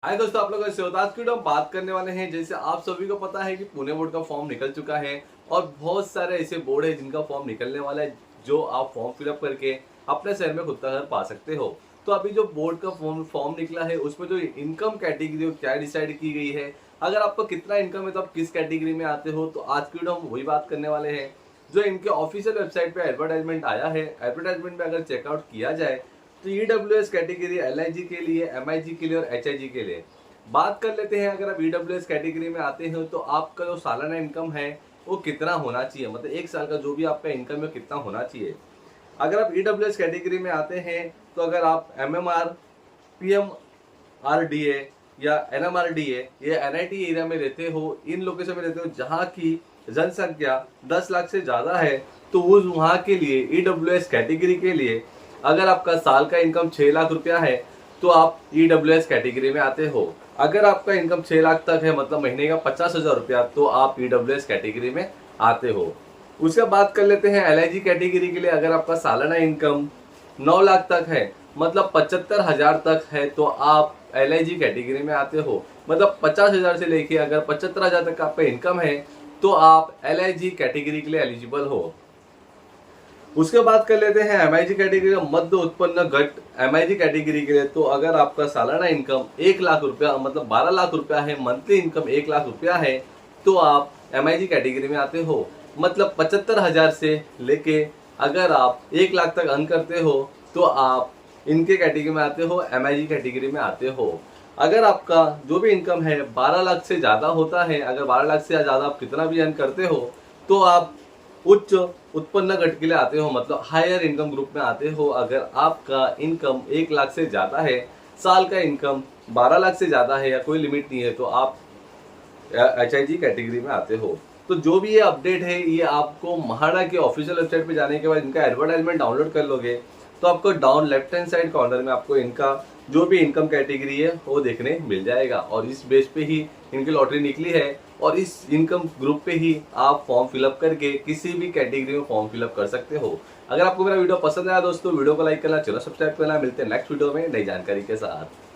हाय दोस्तों, आप लोगों से आज की वीडियो हम बात करने वाले हैं। जैसे आप सभी को पता है कि पुणे बोर्ड का फॉर्म निकल चुका है और बहुत सारे ऐसे बोर्ड है जिनका फॉर्म निकलने वाला है, जो आप फॉर्म फिलअप करके अपने शहर में खुद का घर पा सकते हो। तो अभी जो बोर्ड का फॉर्म निकला है उसमें जो इनकम कैटेगरी क्या डिसाइड की गई है, अगर आपका कितना इनकम है तो आप किस कैटेगरी में आते हो, तो आज की वीडियो हम वही बात करने वाले हैं। जो इनके ऑफिशियल वेबसाइट पे एडवर्टाइजमेंट आया है, एडवर्टाइजमेंट में अगर चेकआउट किया जाए तो ईडब्ल्यूएस कैटेगरी एलआईजी के लिए, एमआईजी के लिए और एचआईजी के लिए बात कर लेते हैं। अगर आप ईडब्ल्यूएस कैटेगरी में आते हो तो आपका जो सालाना इनकम है वो कितना होना चाहिए, मतलब एक साल का जो भी आपका इनकम है कितना होना चाहिए। अगर आप ईडब्ल्यूएस कैटेगरी में आते हैं तो अगर आप एमएमआर, पीएमआरडीए या एनएमआरडीए या एनआईटी एरिया में रहते हो, इन लोकेशन में रहते हो जहाँ की जनसंख्या 10 लाख से ज़्यादा है, तो उस वहाँ के लिए ईडब्ल्यूएस कैटेगरी के लिए अगर आपका साल का इनकम 6 लाख रुपया है तो आप ईडब्ल्यूएस कैटेगरी में आते हो। अगर आपका इनकम 6 लाख तक है, मतलब महीने का 50,000 रुपया, तो आप ईडब्ल्यूएस कैटेगरी में आते हो। उसके बाद कर लेते हैं एलआईजी कैटेगरी के लिए। अगर आपका सालाना इनकम 9 लाख तक है, मतलब 75,000 तक है, तो आप एलआईजी कैटेगरी में आते हो। मतलब 50,000 से लेके अगर 75,000 तक आपका इनकम है तो आप एलआईजी कैटेगरी के लिए एलिजिबल हो। उसके बाद कर लेते हैं एमआईजी कैटेगरी का मध्य उत्पन्न घट। एमआईजी कैटेगरी के लिए तो अगर आपका सालाना इनकम 1 लाख रुपया, मतलब 12 लाख रुपया है, मंथली इनकम 1 लाख रुपया है, तो आप एमआईजी कैटेगरी में आते हो। मतलब 75,000 से लेके अगर आप 1 लाख तक अर्न करते हो तो आप इनके कैटेगरी में आते हो, एमआईजी कैटेगरी में आते हो। अगर आपका जो भी इनकम है 12 लाख से ज़्यादा होता है, अगर 12 लाख से ज़्यादा आप कितना भी अर्न करते हो, तो आप उच्च उत्पन्न घट के लिए आते हो, मतलब हायर इनकम ग्रुप में आते हो। अगर आपका इनकम 1 लाख से ज़्यादा है, साल का इनकम 12 लाख से ज़्यादा है या कोई लिमिट नहीं है, तो आप एचआईजी कैटेगरी में आते हो। तो जो भी ये अपडेट है ये आपको महाडा के ऑफिशियल वेबसाइट पे जाने के बाद इनका एडवर्टाइजमेंट डाउनलोड कर लोगे तो आपको down left hand side corner में आपको इनका जो भी इनकम कैटेगरी है वो देखने मिल जाएगा। और इस बेस पे ही इनकी लॉटरी निकली है और इस इनकम ग्रुप पे ही आप फॉर्म फिलअप करके किसी भी कैटेगरी में फॉर्म फिलअप कर सकते हो। अगर आपको मेरा वीडियो पसंद आया दोस्तों, वीडियो को लाइक करना, चैनल सब्सक्राइब करना। मिलते हैं नेक्स्ट वीडियो में नई जानकारी के साथ।